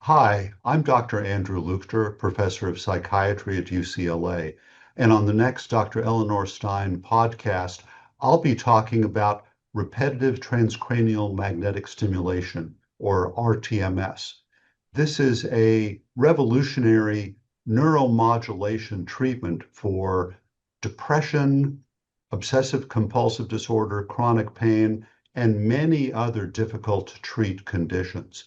Hi, I'm Dr. Andrew Leuchter, Professor of Psychiatry at UCLA. And on the next Dr. Eleanor Stein podcast, I'll be talking about repetitive transcranial magnetic stimulation, or rTMS. This is a revolutionary neuromodulation treatment for depression, obsessive compulsive disorder, chronic pain, and many other difficult to treat conditions.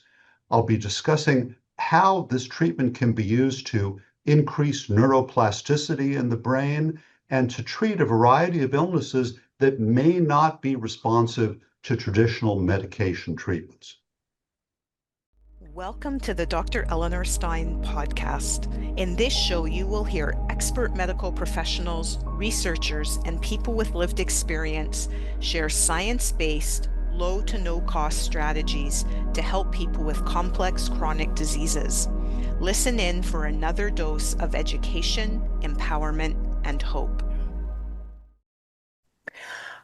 I'll be discussing how this treatment can be used to increase neuroplasticity in the brain and to treat a variety of illnesses that may not be responsive to traditional medication treatments. Welcome to the Dr. Eleanor Stein podcast. In this show, you will hear expert medical professionals, researchers, and people with lived experience share science-based, low to no cost strategies to help people with complex chronic diseases. Listen in for another dose of education, empowerment, and hope.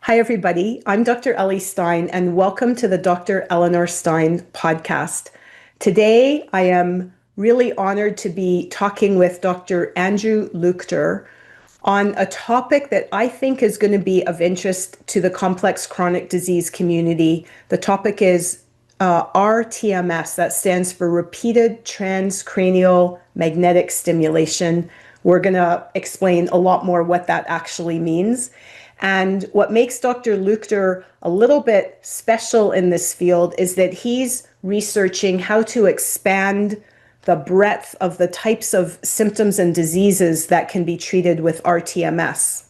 Hi, everybody. I'm Dr. Ellie Stein, and welcome to the Dr. Eleanor Stein podcast. Today, I am really honored to be talking with Dr. Andrew Leuchter on a topic that I think is going to be of interest to the complex chronic disease community. The topic is rTMS, that stands for Repeated Transcranial Magnetic Stimulation. We're going to explain a lot more what that actually means. And what makes Dr. Leuchter a little bit special in this field is that he's researching how to expand the breadth of the types of symptoms and diseases that can be treated with rTMS.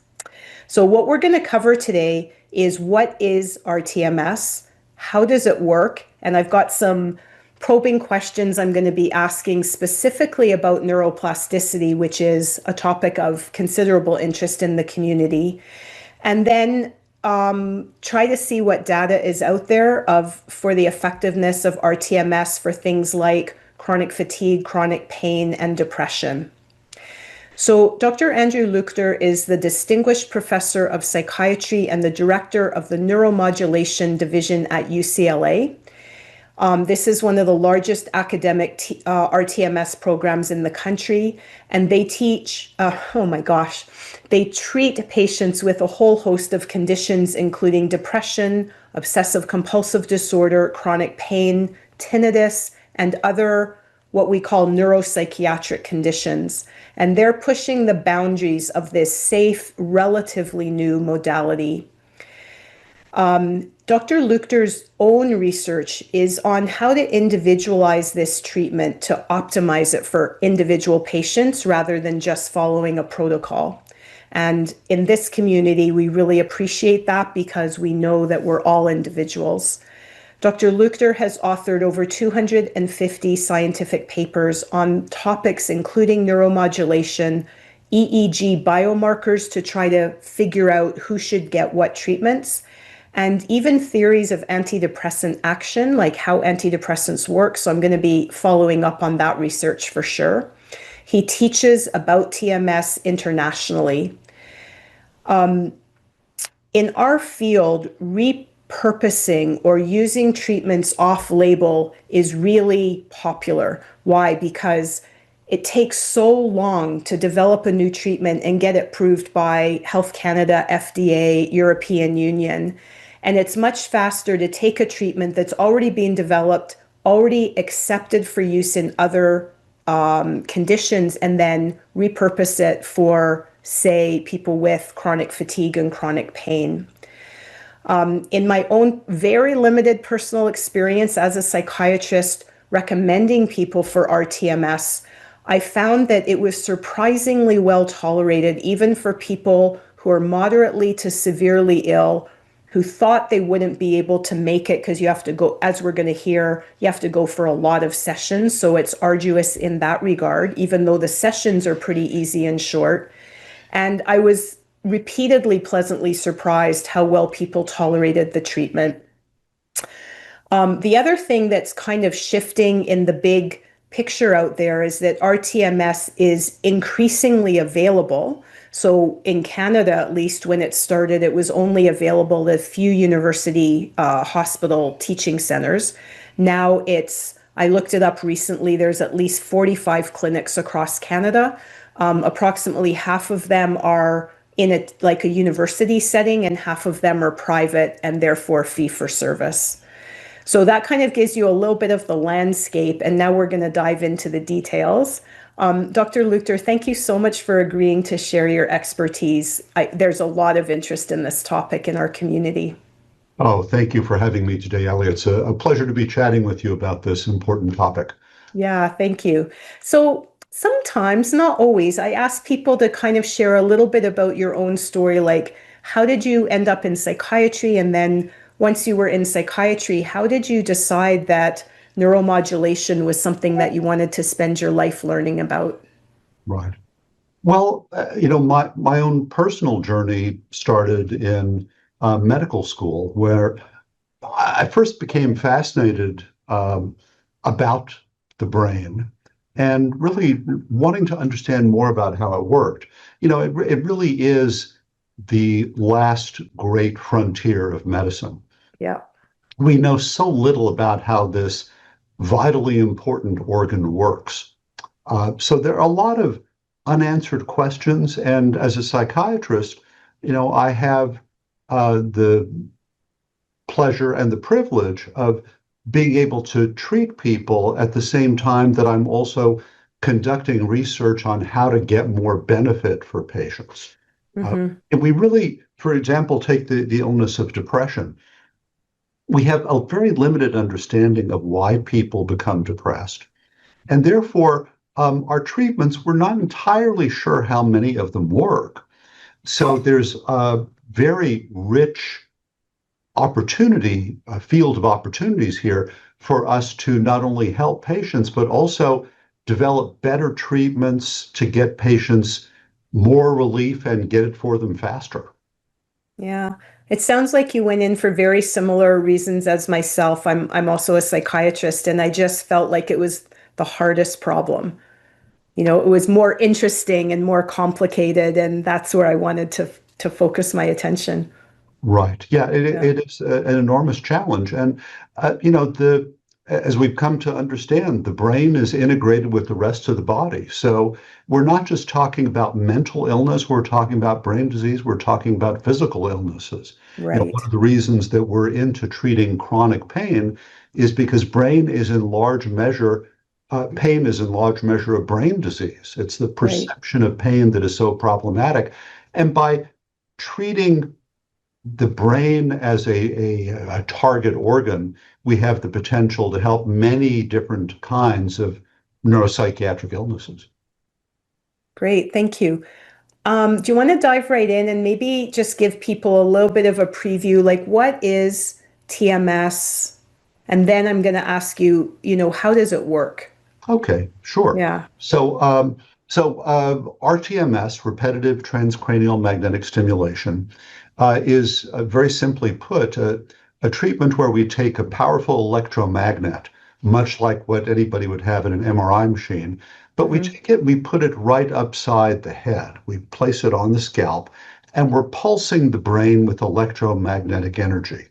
So what we're going to cover today is what is rTMS, how does it work, and I've got some probing questions I'm going to be asking specifically about neuroplasticity, which is a topic of considerable interest in the community. And then try to see what data is out there for the effectiveness of rTMS for things like chronic fatigue, chronic pain, and depression. So Dr. Andrew Leuchter is the Distinguished Professor of Psychiatry and the Director of the Neuromodulation Division at UCLA. This is one of the largest academic rTMS programs in the country, and they teach, they treat patients with a whole host of conditions, including depression, obsessive compulsive disorder, chronic pain, tinnitus, and other what we call neuropsychiatric conditions. And they're pushing the boundaries of this safe, relatively new modality. Dr. Leuchter's own research is on how to individualize this treatment to optimize it for individual patients rather than just following a protocol. And in this community, we really appreciate that because we know that we're all individuals. Dr. Leuchter has authored over 250 scientific papers on topics including neuromodulation, EEG biomarkers to try to figure out who should get what treatments, and even theories of antidepressant action, like how antidepressants work. So I'm going to be following up on that research for sure. He teaches about TMS internationally. In our field, repurposing or using treatments off-label is really popular. Why? Because it takes so long to develop a new treatment and get it approved by Health Canada, FDA, European Union. And it's much faster to take a treatment that's already been developed, already accepted for use in other conditions, and then repurpose it for, say, people with chronic fatigue and chronic pain. In my own very limited personal experience as a psychiatrist recommending people for rTMS, I found that it was surprisingly well tolerated, even for people who are moderately to severely ill, who thought they wouldn't be able to make it because you have to go, as we're going to hear, you have to go for a lot of sessions. So it's arduous in that regard, even though the sessions are pretty easy and short. And I was repeatedly pleasantly surprised how well people tolerated the treatment. The other thing that's kind of shifting in the big picture out there is that rTMS is increasingly available. So in Canada, at least when it started, it was only available at a few university hospital teaching centers. Now it's I looked it up recently. There's at least 45 clinics across Canada. Approximately half of them are in a university setting, and half of them are private and therefore fee for service. So that kind of gives you a little bit of the landscape, and now we're going to dive into the details. Dr. Leuchter, thank you so much for agreeing to share your expertise. There's a lot of interest in this topic in our community. Oh, thank you for having me today, Ellie. It's a pleasure to be chatting with you about this important topic. Yeah, thank you. So sometimes, not always, I ask people to kind of share a little bit about your own story, like how did you end up in psychiatry? And then once you were in psychiatry, how did you decide that neuromodulation was something that you wanted to spend your life learning about? Right. Well, my own personal journey started in medical school, where I first became fascinated about the brain and really wanting to understand more about how it worked. It really is the last great frontier of medicine. Yeah. We know so little about how this vitally important organ works. So there are a lot of unanswered questions. And as a psychiatrist, I have the pleasure and the privilege of being able to treat people at the same time that I'm also conducting research on how to get more benefit for patients. Mm-hmm. And we really, for example, take the illness of depression. We have a very limited understanding of why people become depressed. And therefore, our treatments, we're not entirely sure how many of them work. So there's a very rich opportunity, a field of opportunities here for us to not only help patients, but also develop better treatments to get patients more relief and get it for them faster. Yeah. It sounds like you went in for very similar reasons as myself. I'm also a psychiatrist, and I just felt like it was the hardest problem. It was more interesting and more complicated, and that's where I wanted to focus my attention. Right. Yeah, Yeah. it is an enormous challenge. And, as we've come to understand, the brain is integrated with the rest of the body. So we're not just talking about mental illness, we're talking about brain disease, we're talking about physical illnesses. One Right. of the reasons that we're into treating chronic pain is because pain is in large measure a brain disease. It's the Right. perception of pain that is so problematic. And by treating the brain as a target organ, we have the potential to help many different kinds of neuropsychiatric illnesses. Great. Thank you. Do you want to dive right in and maybe just give people a little bit of a preview, like what is TMS? And then I'm going to ask you, how does it work? Okay, sure. Yeah. So rTMS, repetitive transcranial magnetic stimulation, is very simply put a treatment where we take a powerful electromagnet, much like what anybody would have in an MRI machine, but we Hmm. take it, we put it right upside the head. We place it on the scalp, and we're pulsing the brain with electromagnetic energy.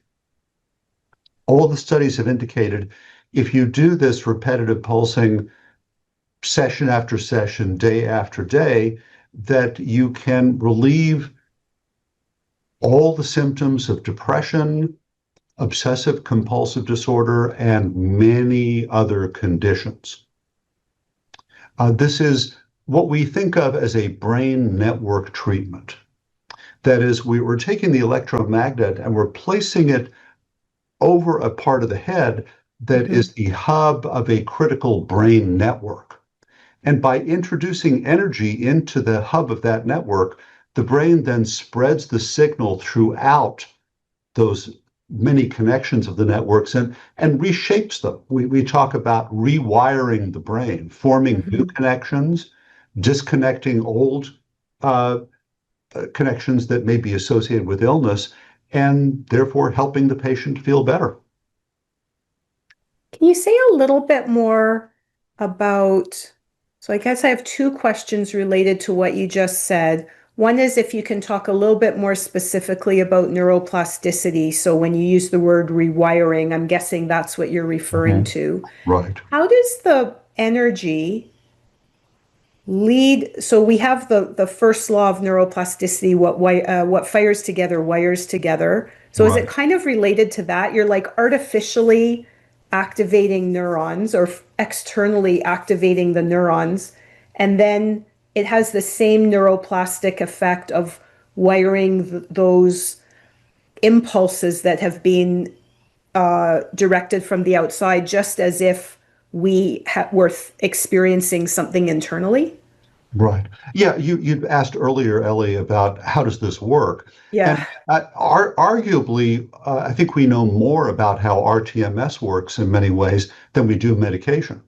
All the studies have indicated if you do this repetitive pulsing session after session, day after day, that you can relieve all the symptoms of depression, obsessive compulsive disorder, and many other conditions. This is what we think of as a brain network treatment. That is, we were taking the electromagnet and we're placing it over a part of the head that Hmm. is the hub of a critical brain network. And by introducing energy into the hub of that network, the brain then spreads the signal throughout those many connections of the networks and reshapes them. We talk about rewiring the brain, forming new Hmm. connections, disconnecting old uh, connections that may be associated with illness, and therefore helping the patient feel better. Can you say a little bit more about, so I guess I have two questions related to what you just said. One is if you can talk a little bit more specifically about neuroplasticity. So when you use the word rewiring, I'm guessing that's what you're referring to. Right. How does the energy lead? So we have the first law of neuroplasticity, what fires together wires together. So is it Right. kind of related to that? You're like artificially activating neurons or externally activating the neurons, and then it has the same neuroplastic effect of wiring those impulses that have been directed from the outside, just as if were experiencing something internally. Right. Yeah, you asked earlier, Ellie, about how does this work? And Yeah. arguably, I think we know more about how rTMS works in many ways than we do medication.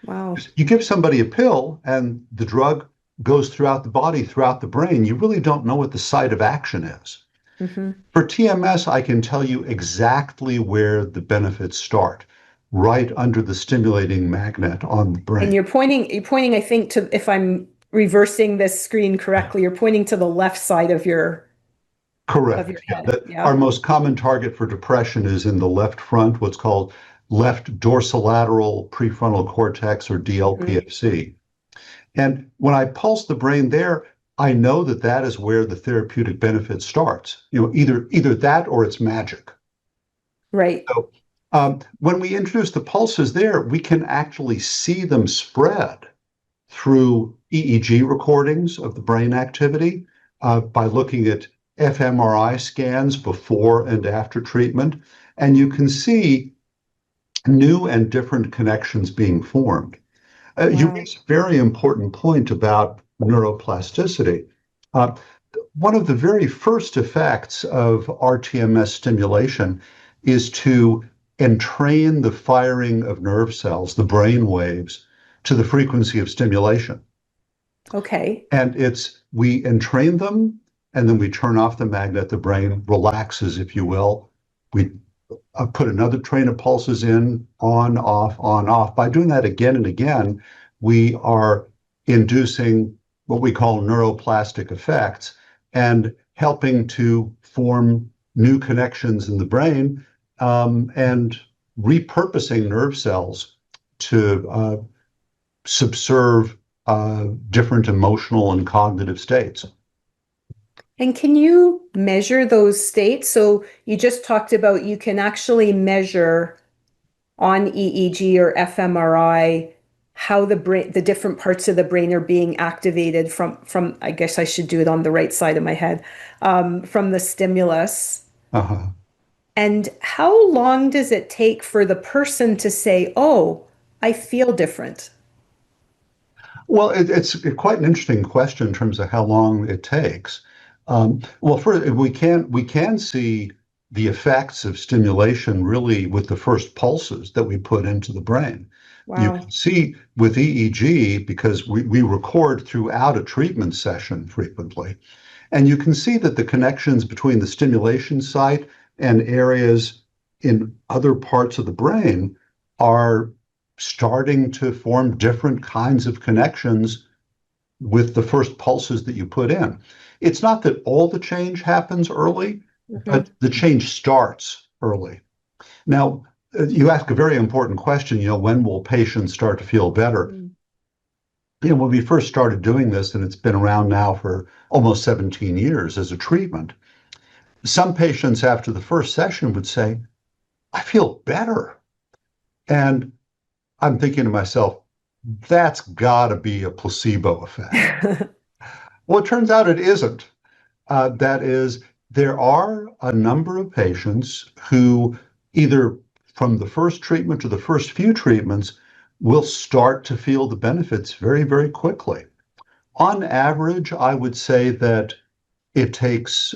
Wow. You give somebody a pill and the drug goes throughout the body, throughout the brain. You really don't know what the site of action is. Mm-hmm. For TMS, I can tell you exactly where the benefits start, right under the stimulating magnet on the And brain. you're pointing, I think, to, if I'm reversing this screen correctly, you're pointing to the left side of your Correct. Yeah, head. our Yeah. most common target for depression is in the left front, what's called left dorsolateral prefrontal cortex, or Mm-hmm. DLPFC. And when I pulse the brain there, I know that that is where the therapeutic benefit starts. Either that or it's magic. Right. So when we introduce the pulses there, we can actually see them spread through EEG recordings of the brain activity by looking at fMRI scans before and after treatment. And you can see new and different connections being formed. You Wow. raise a very important point about neuroplasticity. Uh, One of the very first effects of rTMS stimulation is to entrain the firing of nerve cells, the brain waves, to the frequency of stimulation. Okay. And we entrain them and then we turn off the magnet, the brain relaxes, if you will. We put another train of pulses in, on, off, on, off. By doing that again and again, we are inducing what we call neuroplastic effects and helping to form new connections in the brain, and repurposing nerve cells to subserve different emotional and cognitive states. And can you measure those states? So you just talked about you can actually measure on EEG or fMRI how the different parts of the brain are being activated from I guess I should do it on the right side of my head, from the stimulus. Uh-huh. And how long does it take for the person to say, "Oh, I feel different"? Well, it's quite an interesting question in terms of how long it takes. Well, first, we can see the effects of stimulation really with the first pulses that we put into the brain. You Wow. can see with EEG, because we record throughout a treatment session frequently, and you can see that the connections between the stimulation site and areas in other parts of the brain are starting to form different kinds of connections with the first pulses that you put in. It's not that all the change happens early, Mhm. but the change starts early. Now, you ask a very important question, when will patients start to feel better? Mm. When we first started doing this, and it's been around now for almost 17 years as a treatment, some patients after the first session would say, I feel better. And I'm thinking to myself, that's got to be a placebo effect. Well, it turns out it isn't. That is, there are a number of patients who either from the first treatment to the first few treatments will start to feel the benefits very, very quickly. On average, I would say that it takes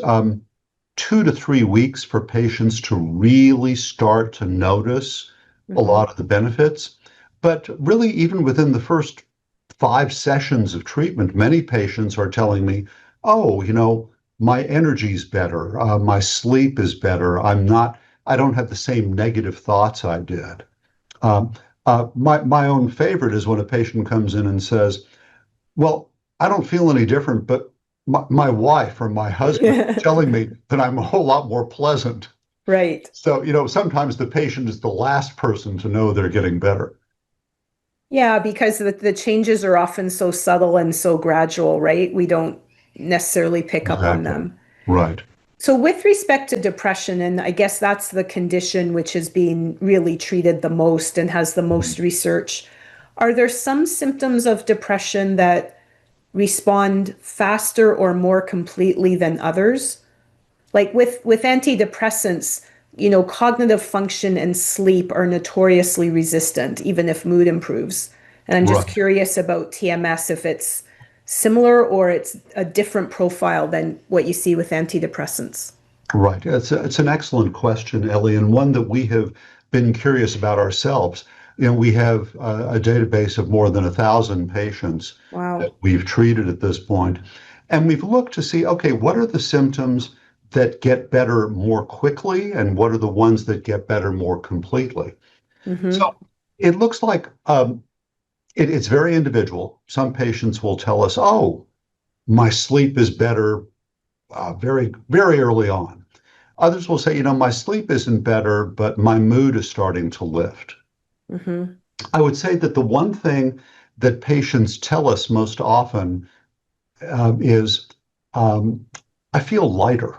2 to 3 weeks for patients to really start to notice a Mhm. lot of the benefits. But really, even within the first 5 sessions of treatment, many patients are telling me, oh, my energy's better, my sleep is better, I don't have the same negative thoughts I did. Um, my own favorite is when a patient comes in and says, well, I don't feel any different, but my wife or my husband telling me that I'm a whole lot more pleasant. Right. So, sometimes the patient is the last person to know they're getting better. Yeah, because the changes are often so subtle and so gradual, right? We don't necessarily pick up on Exactly. them. Right. So with respect to depression, and I guess that's the condition which is being really treated the most and has the most research, are there some symptoms of depression that respond faster or more completely than others? Like with antidepressants, cognitive function and sleep are notoriously resistant, even if mood improves. And I'm just Right. curious about TMS, if it's similar or it's a different profile than what you see with antidepressants. Right. It's an excellent question, Ellie, and one that we have been curious about ourselves. We have a database of more than 1,000 patients that Wow. we've treated at this point, and we've looked to see, okay, what are the symptoms that get better more quickly, and what are the ones that get better more completely? Mm-hmm. So it looks like it's very individual. Some patients will tell us, "Oh, my sleep is better very, very early on." Others will say, my sleep isn't better, but my mood is starting to lift. Mm-hmm. I would say that the one thing that patients tell us most often is, um, I feel lighter.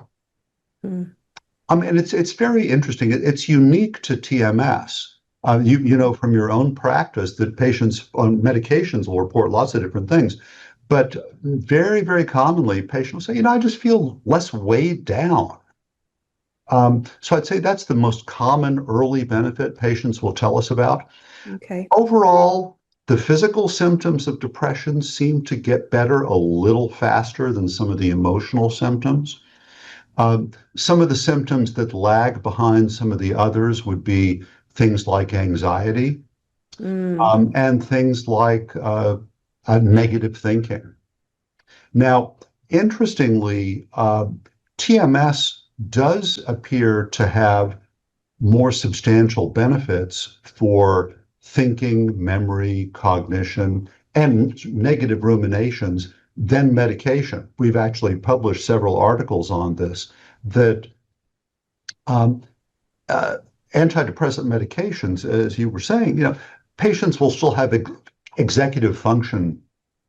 Mm. And it's very interesting. It's unique to TMS. You know from your own practice that patients on medications will report lots of different things. But very, very commonly, patients will say, I just feel less weighed down. So I'd say that's the most common early benefit patients will tell us about. Okay. Overall, the physical symptoms of depression seem to get better a little faster than some of the emotional symptoms. Some of the symptoms that lag behind some of the others would be things like anxiety, Mm. and things like negative thinking. Now, interestingly, TMS does appear to have more substantial benefits for thinking, memory, cognition, and negative ruminations than medication. We've actually published several articles on this that um, uh, antidepressant medications, as you were saying, patients will still have executive function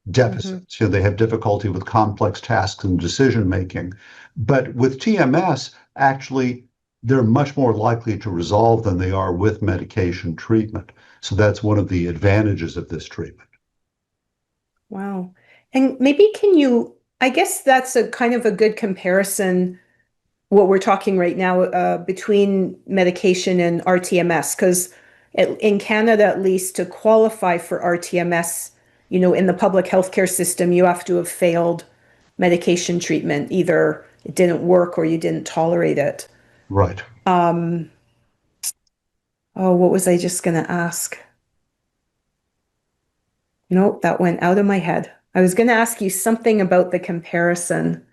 Mm-hmm. deficits. They have difficulty with complex tasks and decision making. But with TMS, actually, they're much more likely to resolve than they are with medication treatment. So that's one of the advantages of this treatment. Wow. And maybe I guess that's a kind of a good comparison, what we're talking right now, between medication and rTMS, because in Canada, at least, to qualify for rTMS, in the public healthcare system, you have to have failed medication treatment. Either it didn't work or you didn't tolerate it. Right. Oh, what was I just going to ask? Nope, that went out of my head. I was going to ask you something about the comparison.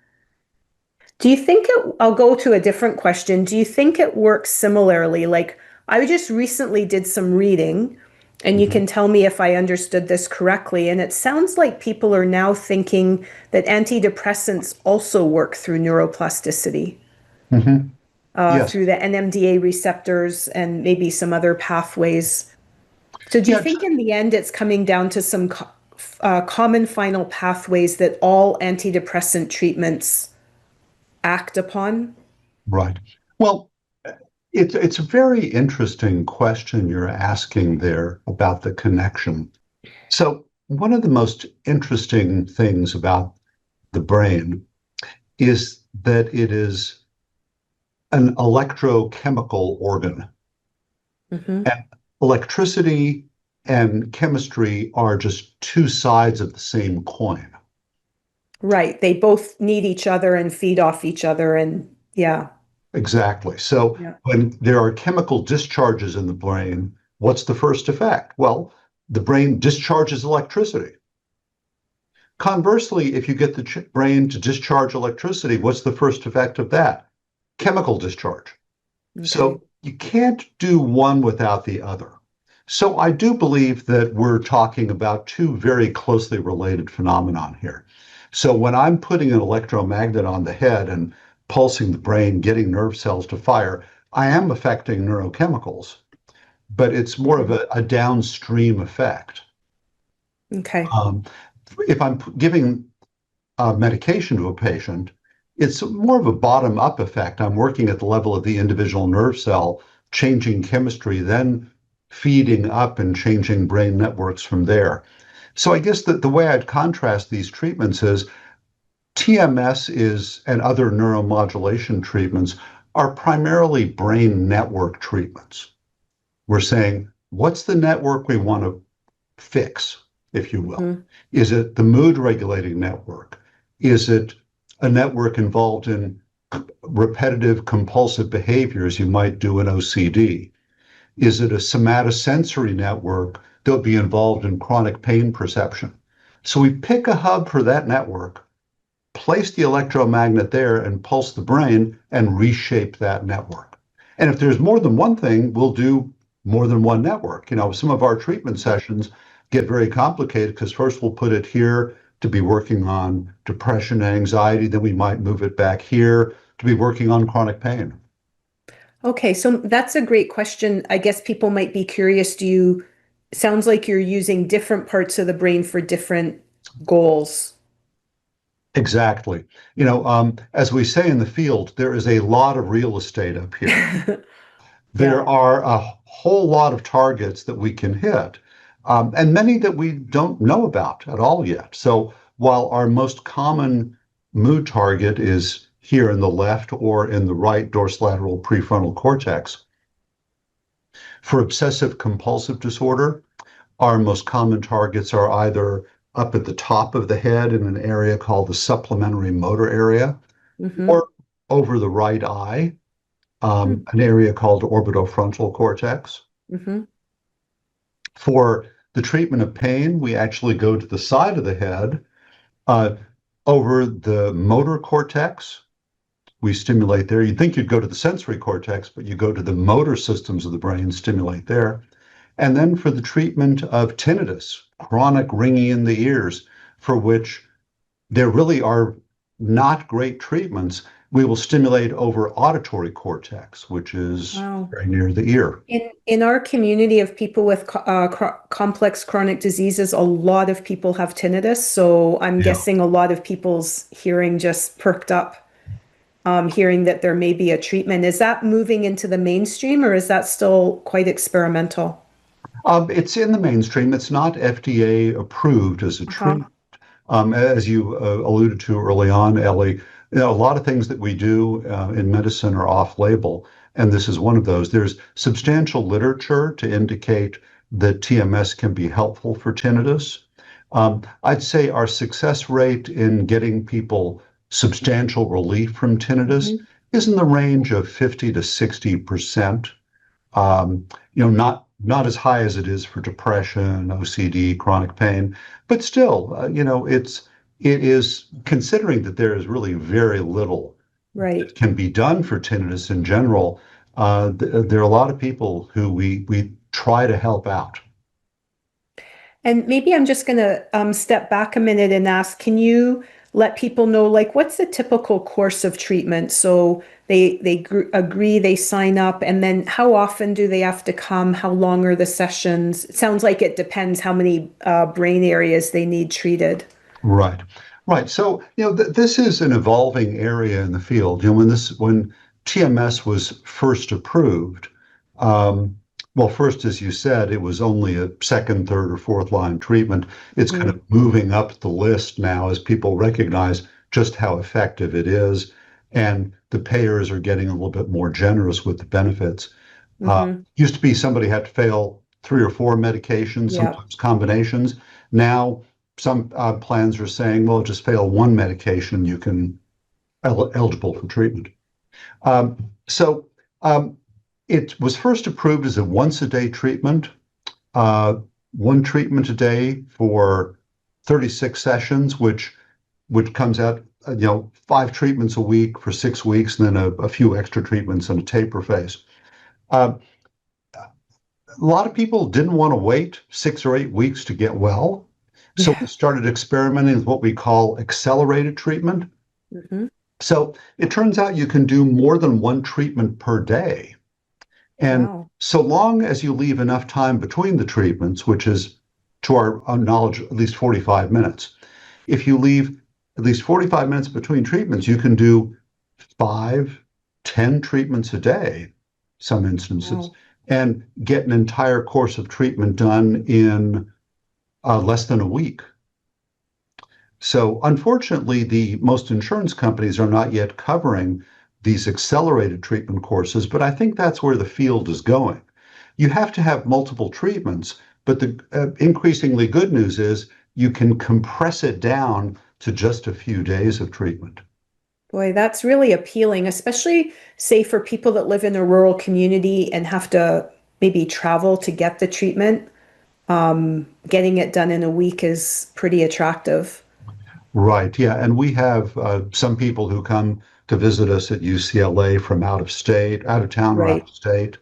I'll go to a different question. Do you think it works similarly? Like, I just recently did some reading, and you Mm-hmm. can tell me if I understood this correctly. And it sounds like people are now thinking that antidepressants also work through neuroplasticity, Mm-hmm. Yes. through the NMDA receptors and maybe some other pathways. So do you Yeah. think in the end it's coming down to some common final pathways that all antidepressant treatments act upon? Right. Well, it's a very interesting question you're asking there about the connection. So one of the most interesting things about the brain is that it is an electrochemical organ. Hmm. And electricity and chemistry are just two sides of the same coin. Right. They both need each other and feed off each other. And yeah. Exactly. So Yeah. when there are chemical discharges in the brain, what's the first effect? Well, the brain discharges electricity. Conversely, if you get the brain to discharge electricity, what's the first effect of that? Chemical discharge. Okay. So you can't do one without the other. So I do believe that we're talking about two very closely related phenomenon here. So when I'm putting an electromagnet on the head and pulsing the brain, getting nerve cells to fire, I am affecting neurochemicals, but it's more of a downstream effect. Okay. If I'm giving medication to a patient, it's more of a bottom-up effect. I'm working at the level of the individual nerve cell, changing chemistry, then feeding up and changing brain networks from there. So I guess that the way I'd contrast these treatments is TMS is and other neuromodulation treatments are primarily brain network treatments. We're saying, what's the network we want to fix, if you will? Mm-hmm. Is it the mood regulating network? Is it a network involved in repetitive compulsive behaviors you might do in OCD? Is it a somatosensory network that will be involved in chronic pain perception? So we pick a hub for that network, place the electromagnet there and pulse the brain and reshape that network. And if there's more than one thing, we'll do more than one network. Some of our treatment sessions get very complicated because first we'll put it here to be working on depression and anxiety, then we might move it back here to be working on chronic pain. Okay, so that's a great question. I guess people might be curious, sounds like you're using different parts of the brain for different goals. Exactly. As we say in the field, there is a lot of real estate up here. There are a whole lot of targets that we can hit, and many that we don't know about at all yet. So while our most common mood target is here in the left or in the right dorsolateral prefrontal cortex, for obsessive compulsive disorder, our most common targets are either up at the top of the head in an area called the supplementary motor area, or over the right eye, an area called orbitofrontal cortex. For the treatment of pain, we actually go to the side of the head, over the motor cortex. We stimulate there. You'd think you'd go to the sensory cortex, but you go to the motor systems of the brain, stimulate there. And then for the treatment of tinnitus, chronic ringing in the ears, for which there really are not great treatments, we will stimulate over auditory cortex, which is very near the ear. In our community of people with complex chronic diseases, a lot of people have tinnitus. So I'm guessing a lot of people's hearing just perked up, hearing that there may be a treatment. Is that moving into the mainstream, or is that still quite experimental? It's in the mainstream. It's not FDA approved as a treatment. As you alluded to early on, Ellie, a lot of things that we do in medicine are off-label, and this is one of those. There's substantial literature to indicate that TMS can be helpful for tinnitus. I'd say our success rate in getting people substantial relief from tinnitus is in the range of 50 to 60%. Not as high as it is for depression, OCD, chronic pain, but still, it is, considering that there is really very little that can be done for tinnitus in general. There are a lot of people who we try to help out. And maybe I'm just going to step back a minute and ask, can you let people know, what's the typical course of treatment? So they agree, they sign up, and then how often do they have to come? How long are the sessions? It sounds like it depends how many brain areas they need treated. Right. So, this is an evolving area in the field. When TMS was first approved, first, as you said, it was only a second, third, or fourth line treatment. It's kind of moving up the list now as people recognize just how effective it is, and the payers are getting a little bit more generous with the benefits. Used to be somebody had to fail 3 or 4 medications, sometimes combinations. Now, some plans are saying, well, just fail 1 medication, you can eligible for treatment. It was first approved as a once-a-day treatment, 1 treatment a day for 36 sessions, which comes out, 5 treatments a week for 6 weeks, and then a few extra treatments and a taper phase. A lot of people didn't want to wait 6 or 8 weeks to get well. So Yeah. we started experimenting with what we call accelerated treatment. Hmm. So it turns out you can do more than one treatment per day. And Wow. so long as you leave enough time between the treatments, which is, to our knowledge, at least 45 minutes, if you leave at least 45 minutes between treatments, you can do 5, 10 treatments a day, some instances, Wow. and get an entire course of treatment done in less than a week. So unfortunately, the most insurance companies are not yet covering these accelerated treatment courses, but I think that's where the field is going. You have to have multiple treatments, but the increasingly good news is you can compress it down to just a few days of treatment. Boy, that's really appealing, especially say for people that live in a rural community and have to maybe travel to get the treatment. Getting it done in a week is pretty attractive. Right. Yeah. And we have some people who come to visit us at UCLA from out of state, out of town or out Right. of state.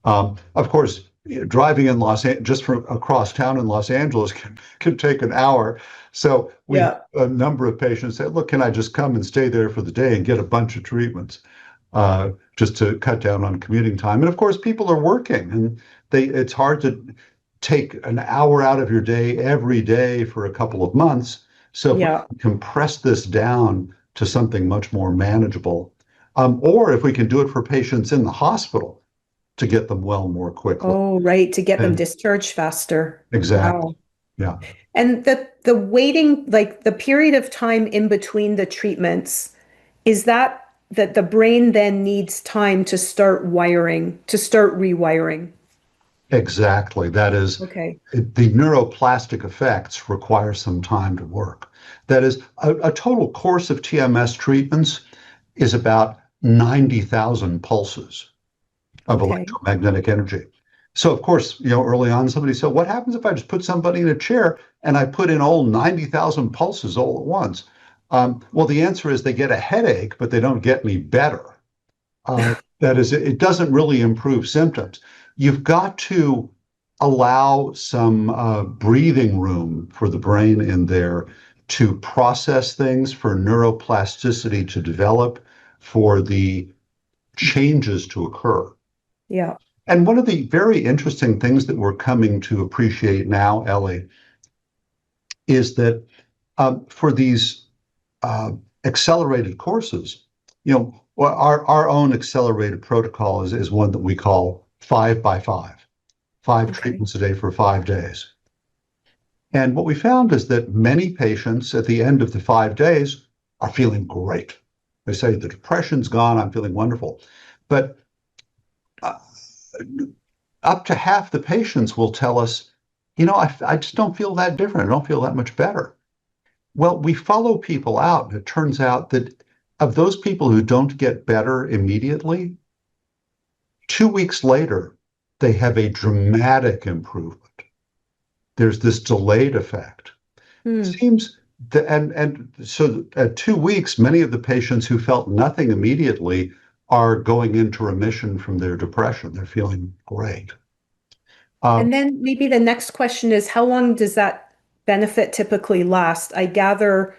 Of course, driving in just from across town in Los Angeles can take an hour. So we have Yeah. a number of patients say, look, can I just come and stay there for the day and get a bunch of treatments just to cut down on commuting time? And of course, people are working and it's hard to take an hour out of your day every day for a couple of months. So if we Yeah. can compress this down to something much more manageable, or if we can do it for patients in the hospital to get them well more quickly. Oh, right. To get them And discharged faster. exactly. Wow. Yeah, And the waiting, like the period of time in between the treatments, is that the brain then needs time to start wiring, to start rewiring. exactly. That is, Okay. the neuroplastic effects require some time to work. That is, a total course of TMS treatments is about 90,000 pulses of Okay. electromagnetic energy. So of course, early on somebody said, what happens if I just put somebody in a chair and I put in all 90,000 pulses all at once? Well, the answer is they get a headache, but they don't get any better. That is, it doesn't really improve symptoms. You've got to allow some breathing room for the brain in there to process things, for neuroplasticity to develop, for the changes to occur. Yeah. And one of the very interesting things that we're coming to appreciate now, Ellie, is that for these accelerated courses, our own accelerated protocol is one that we call 5 by 5, five Okay. treatments a day for 5 days. And what we found is that many patients at the end of the 5 days are feeling great. They say the depression's gone, I'm feeling wonderful. But uh, up to half the patients will tell us, I just don't feel that different. I don't feel that much better. Well, we follow people out, and it turns out that of those people who don't get better immediately, 2 weeks later, they have a dramatic improvement. There's this delayed effect. It Hmm. seems that, and so at 2 weeks, many of the patients who felt nothing immediately are going into remission from their depression. They're feeling great. Um, And then maybe the next question is, how long does that benefit typically last? I gather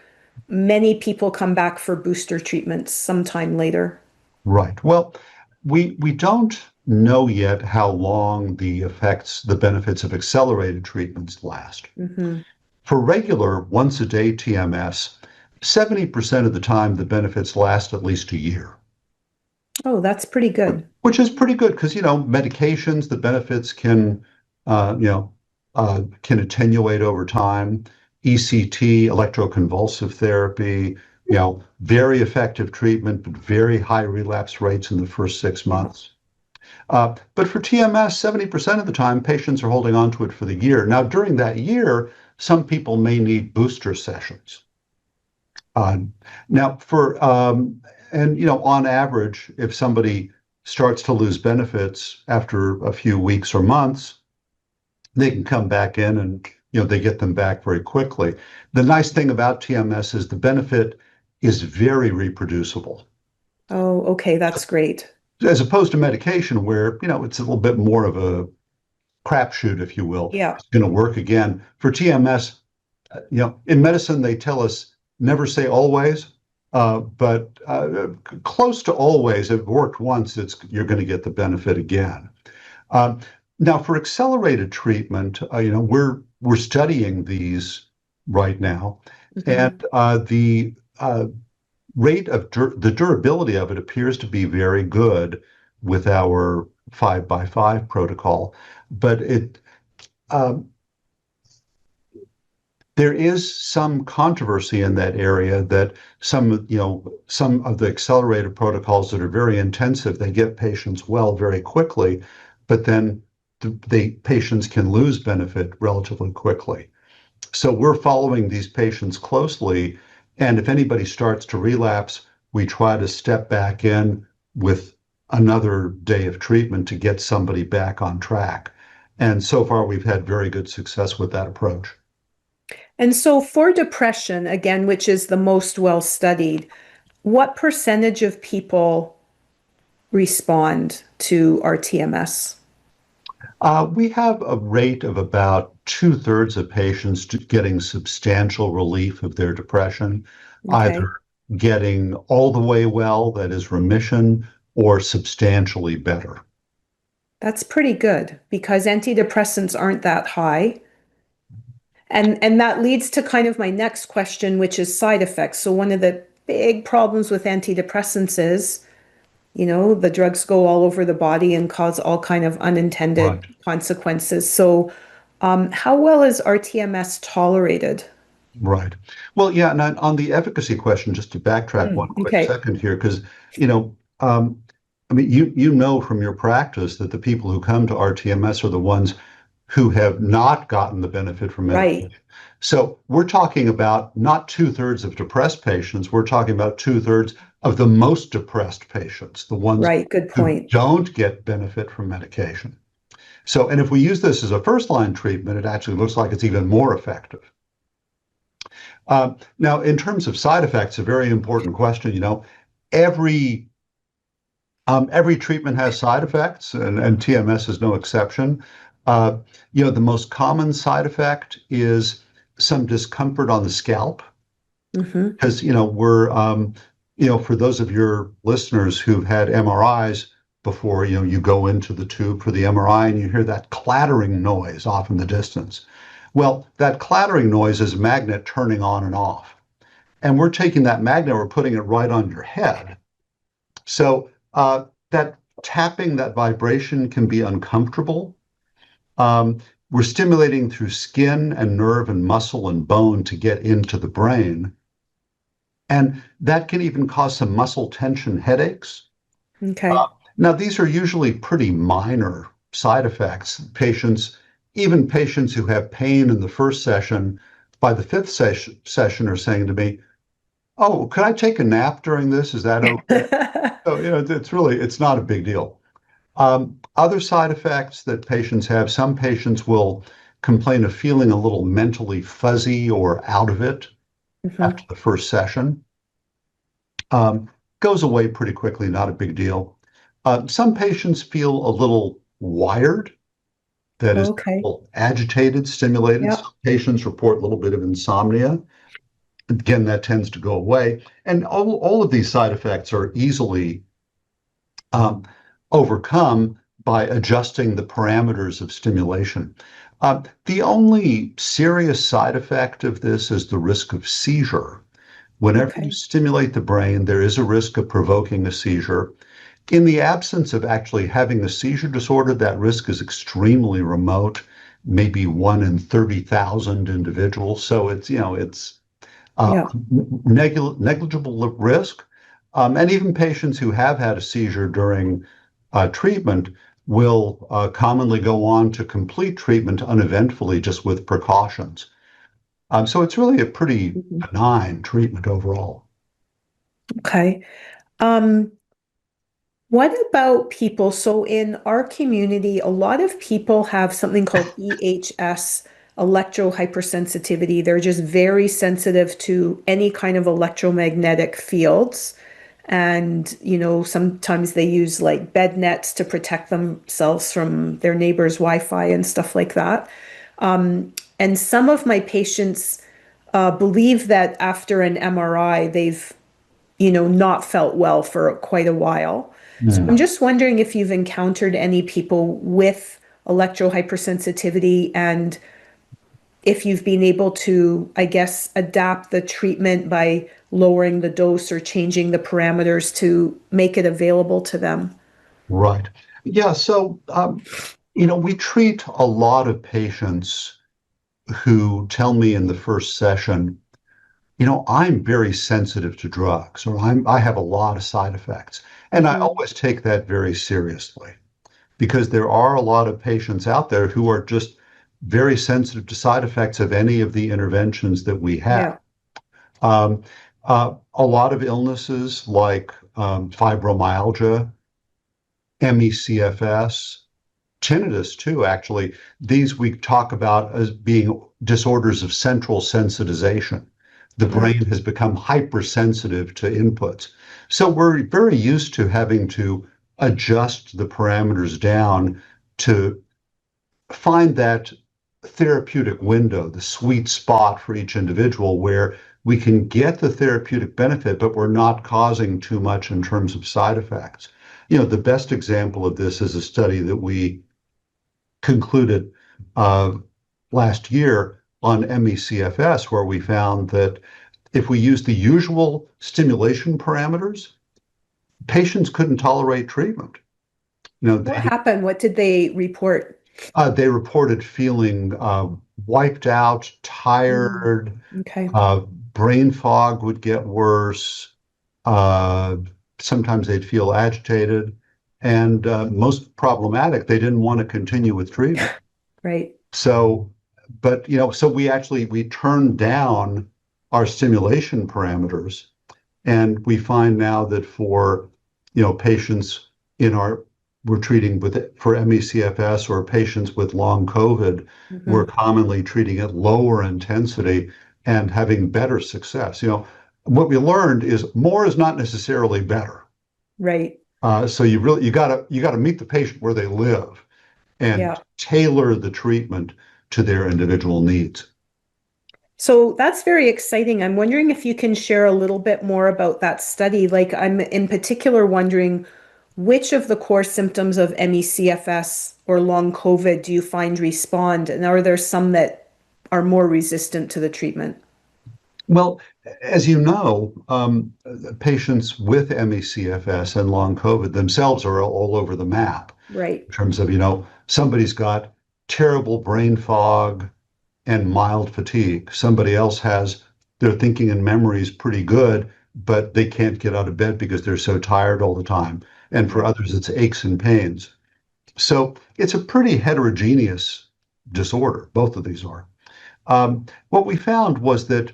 many people come back for booster treatments sometime later. right. Well, we don't know yet how long the benefits of accelerated treatments last. Hmm. For regular once a day TMS, 70% of the time the benefits last at least a year, Oh, that's pretty good. which is pretty good because, medications, the benefits can attenuate over time. ECT, electroconvulsive therapy, very effective treatment, but very high relapse rates in the first six Yeah. months. But for TMS, 70% of the time, patients are holding on to it for the year. Now, during that year, some people may need booster sessions. Uh, now, on average, if somebody starts to lose benefits after a few weeks or months, they can come back in and, they get them back very quickly. The nice thing about TMS is the benefit is very reproducible, Oh, okay, that's great. as opposed to medication where, it's a little bit more of a crapshoot, if you will. Yeah. It's going to work again. For TMS, in medicine, they tell us never say always, but close to always, if it worked once, you're going to get the benefit again. Now, for accelerated treatment, we're studying these right now, and the rate of the durability of it appears to be very good with our 5x5 protocol, but there is some controversy in that area that some of the accelerated protocols that are very intensive, they get patients well very quickly, but then the patients can lose benefit relatively quickly. So we're following these patients closely, and if anybody starts to relapse, we try to step back in with another day of treatment to get somebody back on track. And so far, we've had very good success with that approach. And so for depression, again, which is the most well studied, what percentage of people respond to rTMS? We have a rate of about 2/3 of patients getting substantial relief of their depression, either getting all the way well, that is remission, or substantially better. That's pretty good because antidepressants aren't that high. And that leads to kind of my next question, which is side effects. So one of the big problems with antidepressants is, the drugs go all over the body and cause all kind of unintended consequences. So how well is rTMS tolerated? Right. Well, yeah, and on the efficacy question, just to backtrack one quick second here, because, I mean, you know from your practice that the people who come to rTMS are the ones who have not gotten the benefit from medication. Right. So we're talking about not 2/3 of depressed patients, we're talking about 2/3 of the most depressed patients, the ones Good point. who don't get benefit from medication. So, and if we use this as a first-line treatment, it actually looks like it's even more effective. Now, in terms of side effects, a very important question, every treatment has side effects, and TMS is no exception. The most common side effect is some discomfort on the scalp, because for those of your listeners who've had MRIs before, you go into the tube for the MRI and you hear that clattering noise off in the distance. Well, that clattering noise is a magnet turning on and off, and we're taking that magnet, we're putting it right on your head. So that tapping, that vibration can be uncomfortable. We're stimulating through skin and nerve and muscle and bone to get into the brain. And that can even cause some muscle tension headaches. Now, these are usually pretty minor side effects. Even patients who have pain in the first session, by the fifth session are saying to me, "Oh, could I take a nap during this? Is that okay?" So, it's not a big deal. Other side effects that patients have, some patients will complain of feeling a little mentally fuzzy or out of it after the first session. Goes away pretty quickly, not a big deal. Some patients feel a little wired, that is, a little agitated, stimulated. Some patients report a little bit of insomnia. Again, that tends to go away. And all of these side effects are easily overcome by adjusting the parameters of stimulation. The only serious side effect of this is the risk of seizure. Whenever you stimulate the brain, there is a risk of provoking a seizure. In the absence of actually having a seizure disorder, that risk is extremely remote, maybe 1 in 30,000 individuals. So it's negligible risk. And even patients who have had a seizure during treatment will commonly go on to complete treatment uneventfully, just with precautions. So it's really a pretty benign treatment overall. What about people? So in our community, a lot of people have something called EHS, electrohypersensitivity. They're just very sensitive to any kind of electromagnetic fields. And, sometimes they use like bed nets to protect themselves from their neighbor's Wi-Fi and stuff like that. And some of my patients believe that after an MRI, they've, not felt well for quite a while. So I'm just wondering if you've encountered any people with electrohypersensitivity and if you've been able to, I guess, adapt the treatment by lowering the dose or changing the parameters to make it available to them. Right. Yeah. So, we treat a lot of patients who tell me in the first session, I'm very sensitive to drugs, or I have a lot of side effects. And I always take that very seriously because there are a lot of patients out there who are just very sensitive to side effects of any of the interventions that we have. Um, a lot of illnesses like fibromyalgia, ME/CFS, tinnitus too, actually, these we talk about as being disorders of central sensitization. The brain has become hypersensitive to inputs. So we're very used to having to adjust the parameters down to find that therapeutic window, the sweet spot for each individual where we can get the therapeutic benefit, but we're not causing too much in terms of side effects. The best example of this is a study that we concluded last year on ME/CFS, where we found that if we use the usual stimulation parameters, patients couldn't tolerate treatment. What happened? What did they report? They reported feeling wiped out, tired, Okay. brain fog would get worse. Sometimes they'd feel agitated. And most problematic, they didn't want to continue with treatment. Right. So, but, so we turned down our stimulation parameters. And we find now that for, patients we're treating for ME/CFS or patients with long COVID, we're commonly treating at lower intensity and having better success. What we learned is more is not necessarily better. Right. So you gotta meet the patient where they live and tailor the treatment to their individual needs. So that's very exciting. I'm wondering if you can share a little bit more about that study. Like, I'm in particular wondering which of the core symptoms of ME/CFS or long COVID do you find respond? And are there some that are more resistant to the treatment? Well, as you know, patients with ME/CFS and long COVID themselves are all over the map. Right. In terms of, somebody's got terrible brain fog and mild fatigue. Somebody else has their thinking and memory is pretty good, but they can't get out of bed because they're so tired all the time. And for others, it's aches and pains. So it's a pretty heterogeneous disorder. Both of these are. What we found was that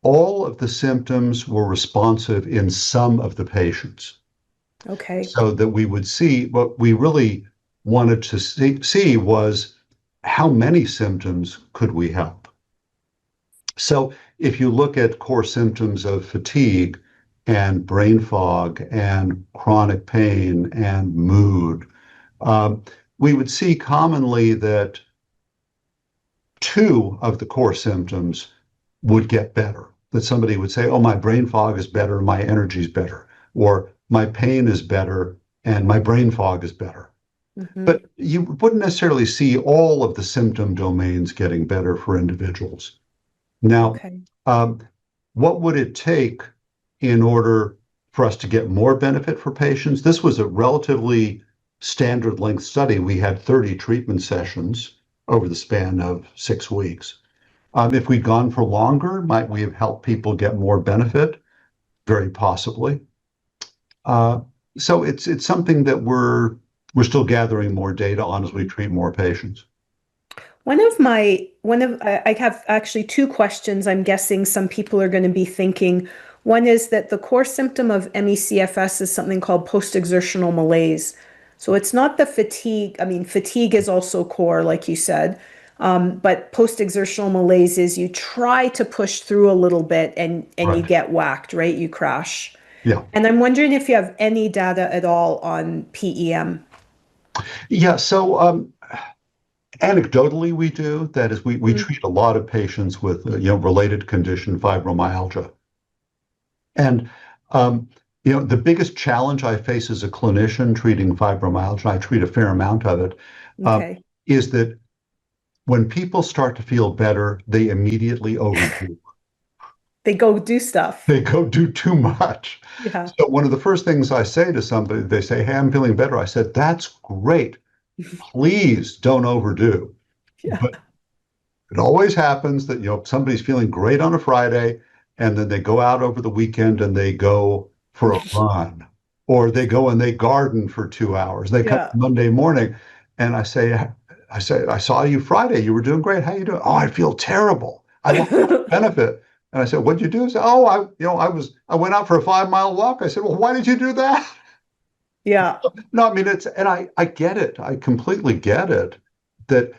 all of the symptoms were responsive in some of the patients. Okay. So that we would see what we really wanted to see was how many symptoms could we help? So if you look at core symptoms of fatigue and brain fog and chronic pain and mood, we would see commonly that 2 of the core symptoms would get better. That somebody would say, oh, my brain fog is better, my energy is better, or my pain is better and my brain fog is better. But you wouldn't necessarily see all of the symptom domains getting better for individuals. Now, what would it take in order for us to get more benefit for patients? This was a relatively standard length study. We had 30 treatment sessions over the span of 6 weeks. If we'd gone for longer, might we have helped people get more benefit? Very possibly. So it's something that we're still gathering more data on as we treat more patients. I have actually 2 questions I'm guessing some people are going to be thinking. One is that the core symptom of ME/CFS is something called post-exertional malaise. So it's not the fatigue. I mean, fatigue is also core, like you said. But post-exertional malaise is you try to push through a little bit and you get whacked, right? You crash. Yeah. And I'm wondering if you have any data at all on PEM. Yeah. So Anecdotally, we do. That is, we Mm, treat a lot of patients with related condition, fibromyalgia. And the biggest challenge I face as a clinician treating fibromyalgia, I treat a fair amount of it, um, okay. is that when people start to feel better, they immediately overdo. They go do stuff. They go do too much. Yeah. So one of the first things I say to somebody, they say, "Hey, I'm feeling better." I said, "That's great. Please don't overdo." Yeah. But it always happens that somebody's feeling great on a Friday, and then they go out over the weekend and they go for a run, or they go and they garden for 2 hours. They come Yeah. Monday morning, and I saw you Friday. You were doing great. How you doing? Oh, I feel terrible. I don't have a benefit. And I said, "What'd you do?" He said, "Oh, I went out for a 5 mile walk." I said, "Well, why did you do that?" Yeah. No, I mean, I get it. I completely get it that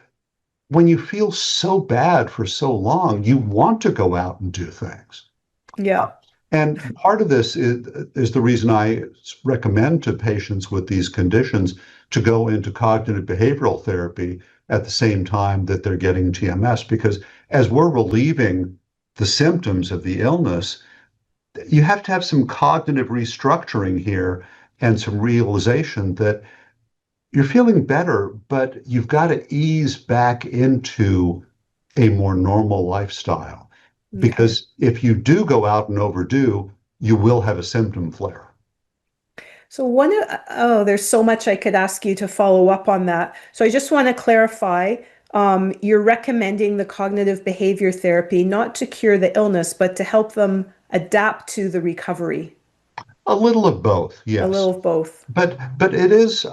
when you feel so bad for so long, you want to go out and do things. Yeah. And part of this is the reason I recommend to patients with these conditions to go into cognitive behavioral therapy at the same time that they're getting TMS, because as we're relieving the symptoms of the illness, you have to have some cognitive restructuring here and some realization that you're feeling better, but you've got to ease back into a more normal lifestyle. Okay. Because if you do go out and overdo, you will have a symptom flare. So there's so much I could ask you to follow up on that. So I just want to clarify, you're recommending the cognitive behavior therapy not to cure the illness, but to help them adapt to the recovery. A little of both, A little yes. of both. But it is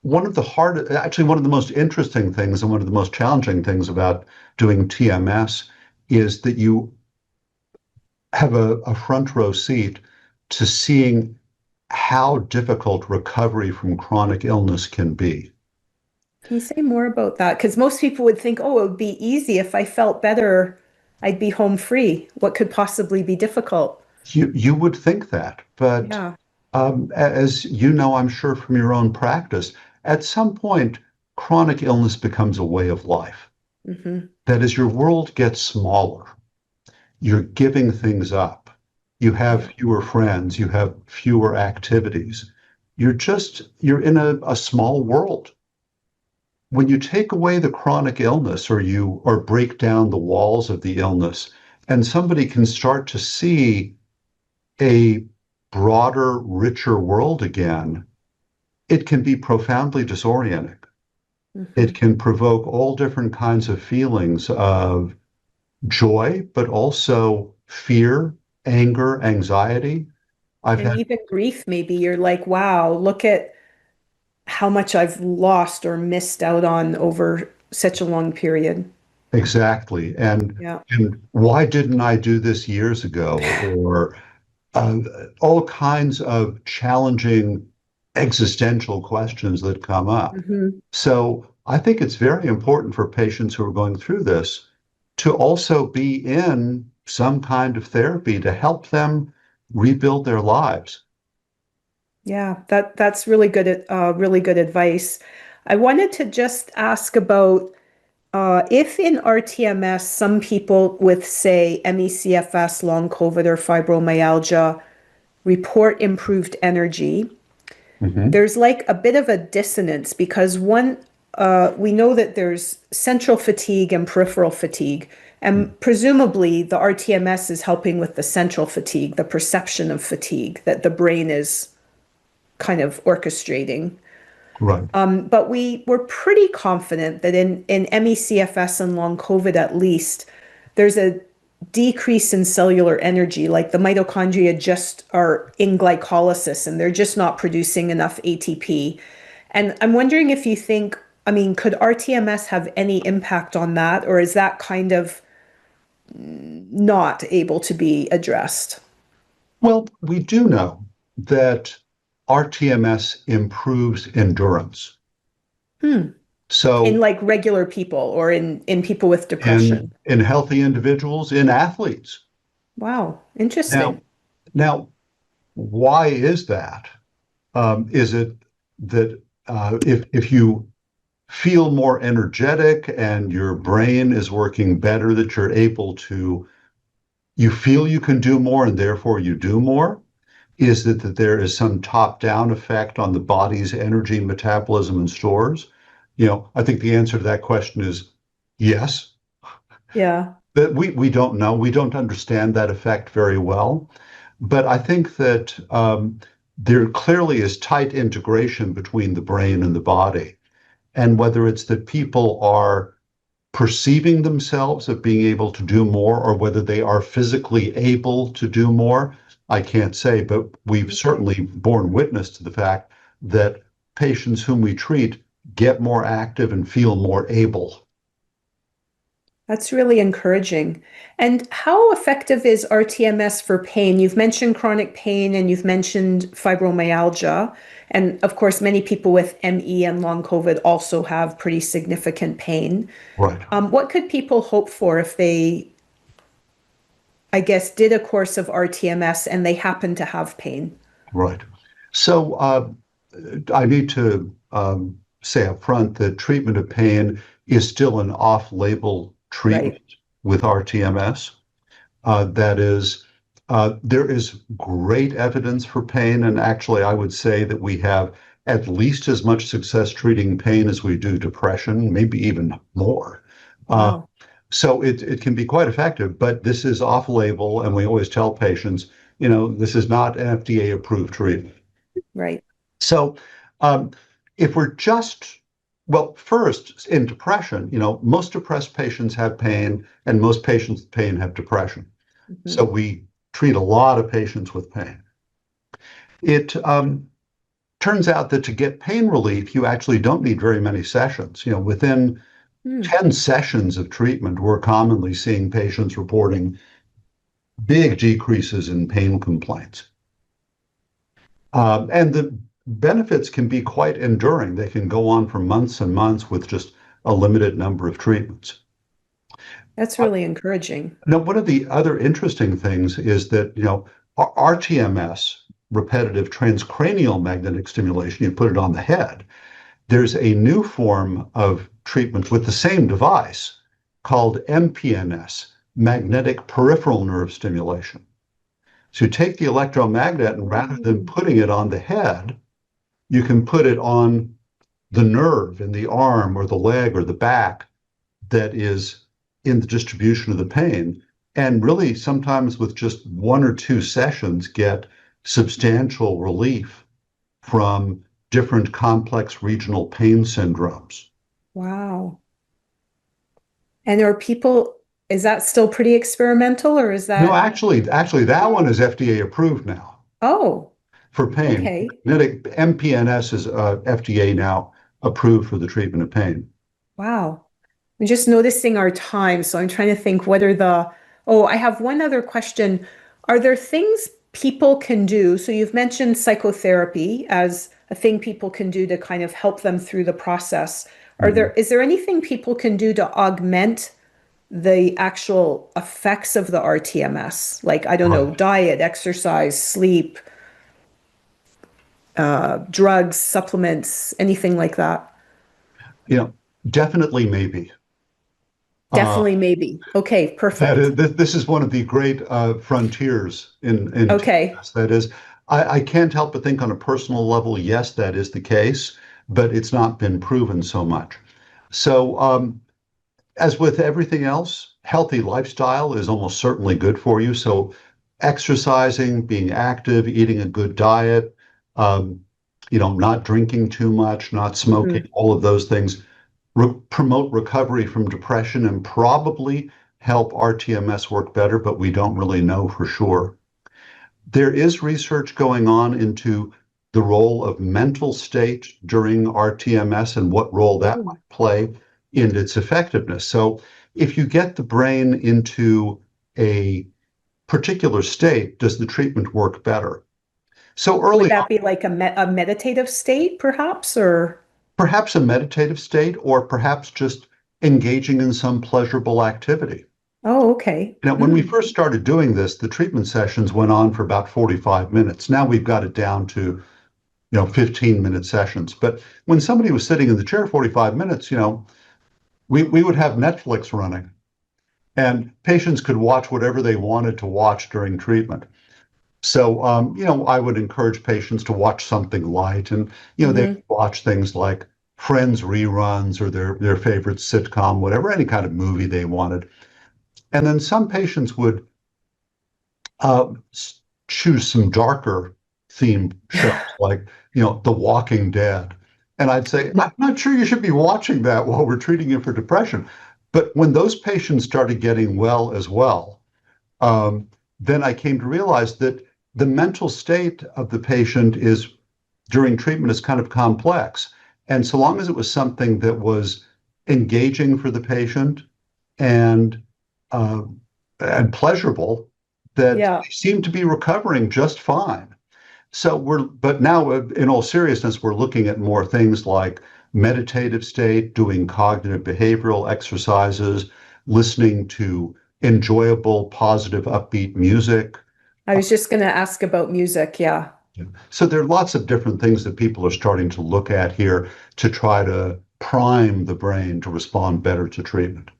one of the most interesting things and one of the most challenging things about doing TMS is that you have a front row seat to seeing how difficult recovery from chronic illness can be. Can you say more about that? Because most people would think, oh, it would be easy if I felt better, I'd be home free. What could possibly be difficult? You would think that, but Yeah. as you know, I'm sure from your own practice, at some point, chronic illness becomes a way of life. Hmm. That as your world gets smaller, you're giving things up. You have Yeah. fewer friends, you have fewer activities. You're in a small world. When you take away the chronic illness or break down the walls of the illness, and somebody can start to see a broader, richer world again, it can be profoundly disorienting. It Hmm. can provoke all different kinds of feelings of joy, but also fear, anger, anxiety. I've And had even grief, maybe you're like, wow, look at how much I've lost or missed out on over such a long period. exactly. Yeah. And why didn't I do this years ago? Or uh, all kinds of challenging existential questions that come up. Hmm. So I think it's very important for patients who are going through this to also be in some kind of therapy to help them rebuild their lives. Yeah, that's really good advice. I wanted to just ask about if in rTMS some people with, say, ME/CFS, long COVID, or fibromyalgia report improved energy, Mhm. there's like a bit of a dissonance because we know that there's central fatigue and peripheral fatigue, and presumably the rTMS is helping with the central fatigue, the perception of fatigue that the brain is kind of orchestrating. Right. But we were pretty confident that in ME/CFS and long COVID at least, there's a decrease in cellular energy, like the mitochondria just are in glycolysis and they're just not producing enough ATP. And I'm wondering if you think, I mean, could rTMS have any impact on that, or is that kind of not able to be addressed? Well, we do know that rTMS improves endurance. Hmm. In So like regular people or in people with depression. in healthy individuals, in athletes. Wow, Now, interesting. now, why is that? Is it that if you feel more energetic and your brain is working better, that you're able to, you feel you can do more and therefore you do more? Is it that there is some top-down effect on the body's energy metabolism and stores? I think the answer to that question is yes. Yeah. But we don't know. We don't understand that effect very well. But I think that there clearly is tight integration between the brain and the body. And whether it's that people are perceiving themselves of being able to do more or whether they are physically able to do more, I can't say, but we've certainly borne witness to the fact that patients whom we treat get more active and feel more able. That's really encouraging. And how effective is rTMS for pain? You've mentioned chronic pain and you've mentioned fibromyalgia. And of course, many people with ME and long COVID also have pretty significant pain. Right. What could people hope for if they, I guess, did a course of rTMS and they happen to have pain? Right. So I need to say up front that treatment of pain is still an off-label treatment with rTMS. That is, there is great evidence for pain, and actually I would say that we have at least as much success treating pain as we do depression, maybe even more. Wow. So it can be quite effective, but this is off-label, and we always tell patients, this is not an FDA-approved treatment. Right. So if we're well, first, in depression, most depressed patients have pain, and most patients with pain have depression. Mm-hmm. So we treat a lot of patients with pain. It turns out that to get pain relief, you actually don't need very many sessions. Within 10 sessions of treatment, we're commonly seeing patients reporting big decreases in pain complaints. And the benefits can be quite enduring. They can go on for months and months with just a limited number of treatments. That's really encouraging. Now, one of the other interesting things is that, rTMS, repetitive transcranial magnetic stimulation, you put it on the head, there's a new form of treatment with the same device called MPNS, magnetic peripheral nerve stimulation. So you take the electromagnet and rather than putting it on the head, you can put it on the nerve in the arm or the leg or the back that is in the distribution of the pain. And really, sometimes with just 1 or 2 sessions, get substantial relief from different complex regional pain syndromes. Wow. And is that still pretty experimental, or is that? No, actually, that one is FDA approved now. Oh. For pain. Okay. Magnetic MPNS is FDA now approved for the treatment of pain. Wow. I'm just noticing our time, so I'm trying to think I have one other question. Are there things people can do? So you've mentioned psychotherapy as a thing people can do to kind of help them through the process. Is there anything people can do to augment the actual effects of the rTMS? Like, I don't know, diet, exercise, sleep, drugs, supplements, anything like that? Definitely maybe. Definitely maybe. Okay, perfect. This is one of the great frontiers in okay. TMS. That is, I can't help but think on a personal level, yes, that is the case, but it's not been proven so much. So as with everything else, healthy lifestyle is almost certainly good for you. So exercising, being active, eating a good diet, not drinking too much, not smoking, all of those things promote recovery from depression and probably help rTMS work better, but we don't really know for sure. There is research going on into the role of mental state during rTMS and what role that might play in its effectiveness. So if you get the brain into a particular state, does the treatment work better? So early would that be like a meditative state, perhaps, or? Perhaps a meditative state, or perhaps just engaging in some pleasurable activity. Oh, okay. When we first started doing this, the treatment sessions went on for about 45 minutes. Now we've got it down to 15-minute sessions. But when somebody was sitting in the chair 45 minutes, we would have Netflix running, and patients could watch whatever they wanted to watch during treatment. So, I would encourage patients to watch something light, and, they would watch things like Friends reruns or their favorite sitcom, whatever, any kind of movie they wanted. And then some patients would choose some darker themed shows, like, The Walking Dead. And I'd say, I'm not sure you should be watching that while we're treating you for depression. But when those patients started getting well as well, then I came to realize that the mental state of the patient during treatment is kind of complex. And so long as it was something that was engaging for the patient and pleasurable, that they seemed to be recovering just fine. But now, in all seriousness, we're looking at more things like meditative state, doing cognitive behavioral exercises, listening to enjoyable, positive, upbeat music. I was just going to ask about music, yeah. So there are lots of different things that people are starting to look at here to try to prime the brain to respond better to treatment.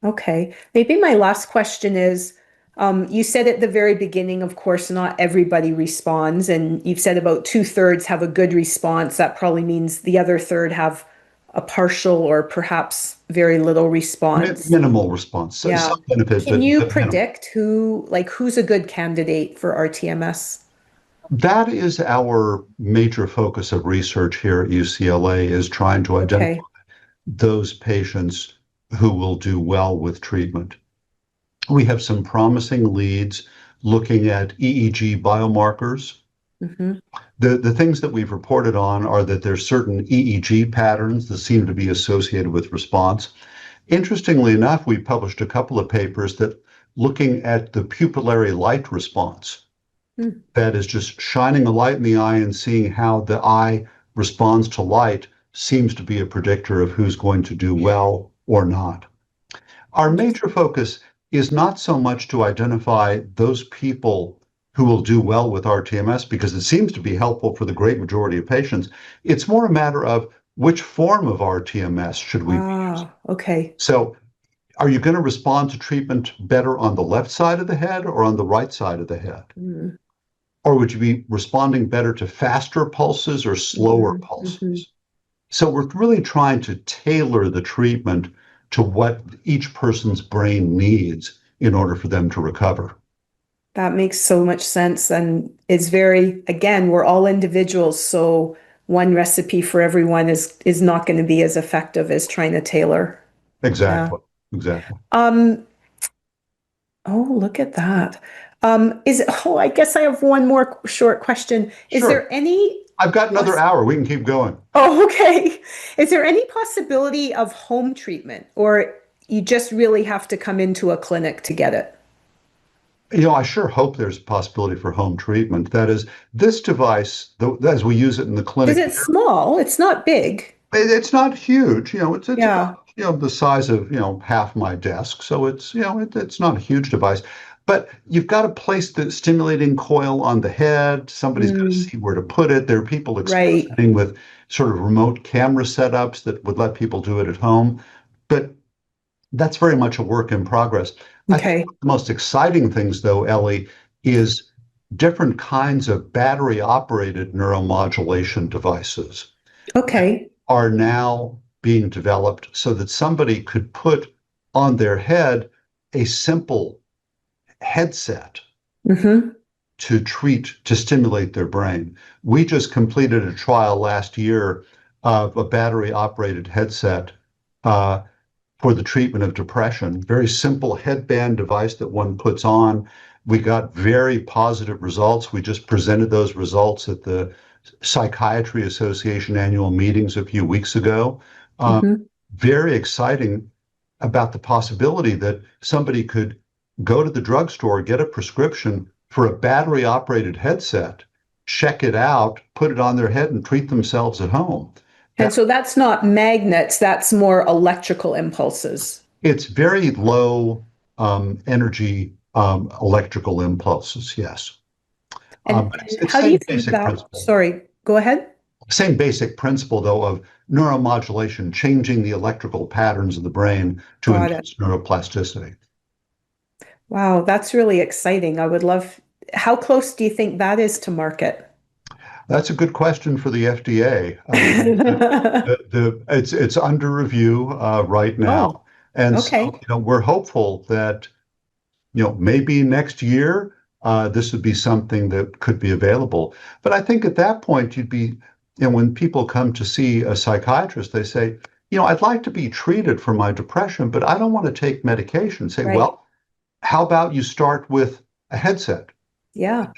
Okay. Maybe my last question is, you said at the very beginning, of course, not everybody responds, and you've said about 2/3 have a good response. That probably means the other third have a partial or perhaps very little response. Minimal response. Yeah. Some benefit, Can you but predict who's a good candidate for rTMS? That is our major focus of research here at UCLA, is trying to identify those patients who will do well with treatment. We have some promising leads looking at EEG biomarkers. The things that we've reported on are that there's certain EEG patterns that seem to be associated with response. Interestingly enough, we published a couple of papers that looking at the pupillary light response. That is just shining a light in the eye and seeing how the eye responds to light seems to be a predictor of who's going to do well or not. Our major focus is not so much to identify those people who will do well with rTMS, because it seems to be helpful for the great majority of patients. It's more a matter of which form of rTMS should we be using. Okay. So are you going to respond to treatment better on the left side of the head or on the right side of the head? Or would you be responding better to faster pulses or slower pulses? So we're really trying to tailor the treatment to what each person's brain needs in order for them to recover. That makes so much sense. And it's again, we're all individuals, so one recipe for everyone is not going to be as effective as trying to tailor. Exactly. Exactly. Oh, look at that. I guess I have one more short question. Is Sure. there any... I've got another hour. We can keep going. Oh, okay. Is there any possibility of home treatment, or you just really have to come into a clinic to get it? I sure hope there's a possibility for home treatment. That is, this device, as we use it in the clinic. Is it small? It's not big. It's not huge. It's about, the size of, half my desk. So it's, it's not a huge device. But you've got to place the stimulating coil on the head. Somebody's got to see where to put it. There are people experimenting with sort of remote camera setups that would let people do it at home. But that's very much a work in progress. I think the most exciting things, though, Ellie, is different kinds of battery-operated neuromodulation devices. Are now being developed so that somebody could put on their head a simple headset to stimulate their brain. We just completed a trial last year of a battery-operated headset for the treatment of depression. Very simple headband device that one puts on. We got very positive results. We just presented those results at the Psychiatry Association annual meetings a few weeks ago. Very exciting about the possibility that somebody could go to the drugstore, get a prescription for a battery-operated headset, check it out, put it on their head, and treat themselves at home. And so that's not magnets, that's more electrical impulses. It's very low energy electrical impulses, yes. And how do you think that, sorry, Go ahead. Same basic principle, though, of neuromodulation, changing the electrical patterns of the brain to Got it. induce neuroplasticity. Wow, that's really exciting. I would love, how close do you think that is to market? That's a good question for the FDA. It's under review right now, Oh, and okay. so we're hopeful that maybe next year this would be something that could be available. But I think at that point you'd be, when people come to see a psychiatrist, they say, I'd like to be treated for my depression, but I don't want to take medication. Say, Right. well, how about you start with a headset? Yeah.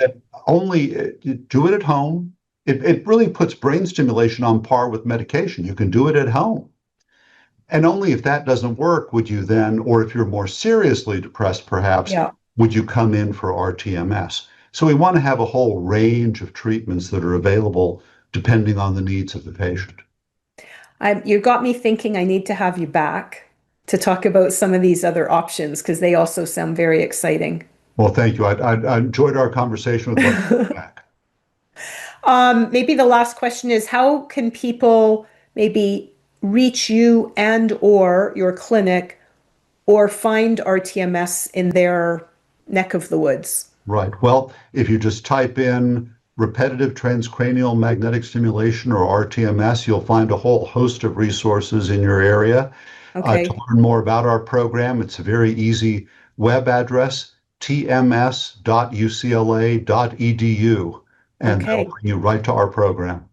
Only do it at home. It really puts brain stimulation on par with medication. You can do it at home. And only if that doesn't work would you then, or if you're more seriously depressed, perhaps, Yeah. would you come in for rTMS? So we want to have a whole range of treatments that are available depending on the needs of the patient. You got me thinking I need to have you back to talk about some of these other options because they also sound very exciting. Well, thank you. I enjoyed our conversation with Dr. Back. Maybe the last question is, how can people maybe reach you and or your clinic or find rTMS in their neck of the woods? Right. Well, if you just type in repetitive transcranial magnetic stimulation or rTMS, you'll find a whole host of resources in your area. Okay. To learn more about our program, it's a very easy web address, tms.ucla.edu, and Okay. that'll bring you right to our program.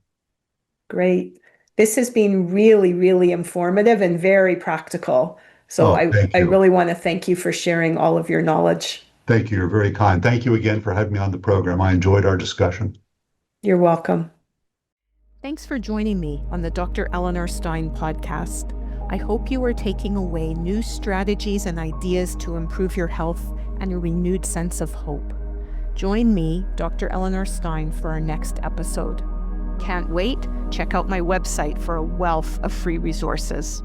Great. This has been really, really informative and very practical. So Thank I you. really want to thank you for sharing all of your knowledge. Thank you. You're very kind. Thank you again for having me on the program. I enjoyed our discussion. You're welcome. Thanks for joining me on the Dr. Eleanor Stein podcast. I hope you are taking away new strategies and ideas to improve your health and a renewed sense of hope. Join me, Dr. Eleanor Stein, for our next episode. Can't wait? Check out my website for a wealth of free resources.